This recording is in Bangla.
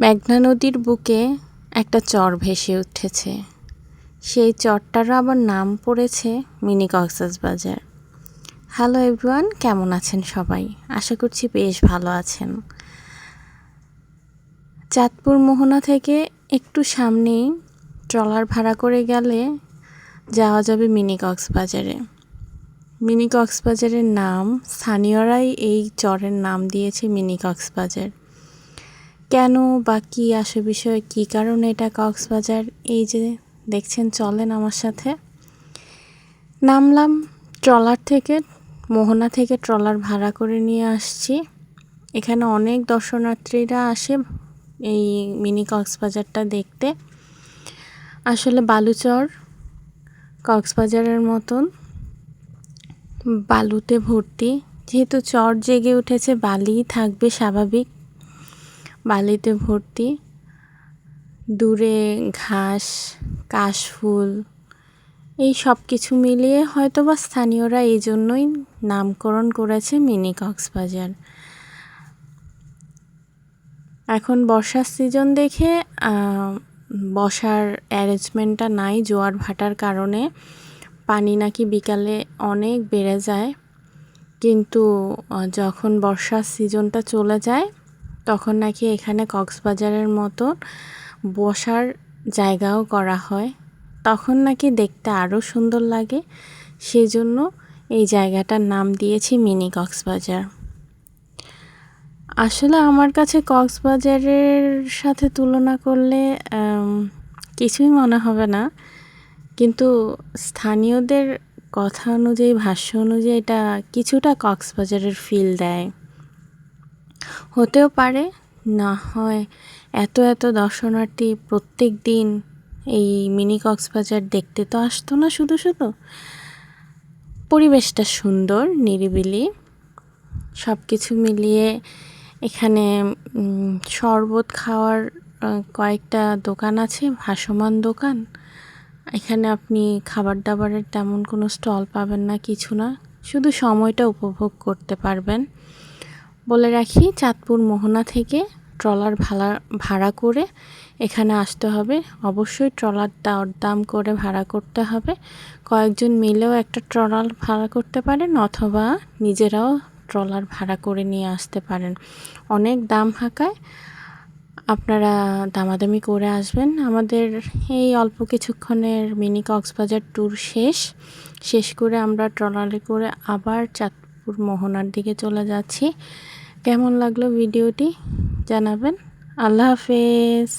মেঘনা নদীর বুকে একটা চর ভেসে উঠেছে। সেই চরটারও আবার নাম পড়েছে মিনি কক্সবাজার। হ্যালো এভরিওয়ান, কেমন আছেন সবাই? আশা করছি বেশ ভালো আছেন। চাঁদপুর মোহনা থেকে একটু সামনেই ট্রলার ভাড়া করে গেলে যাওয়া যাবে মিনি কক্সবাজারে। মিনি কক্সবাজারের নাম স্থানীয়রাই এই চরের নাম দিয়েছে মিনি কক্সবাজার। কেন বা কী আসে বিষয়, কী কারণে এটা কক্সবাজার, এই যে দেখছেন, চলেন আমার সাথে। নামলাম ট্রলার থেকে, মোহনা থেকে ট্রলার ভাড়া করে নিয়ে আসছি। এখানে অনেক দর্শনার্থীরা আসে এই মিনি কক্সবাজারটা দেখতে। আসলে বালুচর কক্সবাজারের মতন বালুতে ভর্তি, যেহেতু চর জেগে উঠেছে, বালিই থাকবে স্বাভাবিক, বালিতে ভর্তি। দূরে ঘাস, কাশফুল, এই সব কিছু মিলিয়ে হয়তোবা স্থানীয়রা এই জন্যই নামকরণ করেছে মিনি কক্সবাজার। এখন বর্ষার সিজন দেখে বসার অ্যারেঞ্জমেন্টটা নাই, জোয়ার ভাটার কারণে পানি নাকি বিকালে অনেক বেড়ে যায়, কিন্তু যখন বর্ষার সিজনটা চলে যায় তখন নাকি এখানে কক্সবাজারের মতো বসার জায়গাও করা হয়, তখন নাকি দেখতে আরও সুন্দর লাগে। সেই জন্য এই জায়গাটার নাম দিয়েছি মিনি কক্সবাজার। আসলে আমার কাছে কক্সবাজারের সাথে তুলনা করলে কিছুই মনে হবে না, কিন্তু স্থানীয়দের কথা অনুযায়ী, ভাষ্য অনুযায়ী এটা কিছুটা কক্সবাজারের ফিল দেয়। হতেও পারে, না হয় এত দর্শনার্থী প্রত্যেক দিন এই মিনি কক্সবাজার দেখতে তো আসতো না শুধু শুধু। পরিবেশটা সুন্দর, নিরিবিলি, সব কিছু মিলিয়ে এখানে শরবত খাওয়ার কয়েকটা দোকান আছে, ভাসমান দোকান। এখানে আপনি খাবার দাবারের তেমন কোনো স্টল পাবেন না, কিছু না, শুধু সময়টা উপভোগ করতে পারবেন। বলে রাখি, চাঁদপুর মোহনা থেকে ট্রলার ভাড়া করে এখানে আসতে হবে। অবশ্যই ট্রলার দরদাম করে ভাড়া করতে হবে। কয়েকজন মিলেও একটা ট্রলার ভাড়া করতে পারেন, অথবা নিজেরাও ট্রলার ভাড়া করে নিয়ে আসতে পারেন। অনেক দাম হাঁকায়, আপনারা দামাদামি করে আসবেন। আমাদের এই অল্প কিছুক্ষণের মিনি কক্সবাজার ট্যুর শেষ করে আমরা ট্রলারে করে আবার চাঁদপুর মোহনার দিকে চলে যাচ্ছি। কেমন লাগলো ভিডিওটি জানাবেন। আল্লাহ হাফেজ।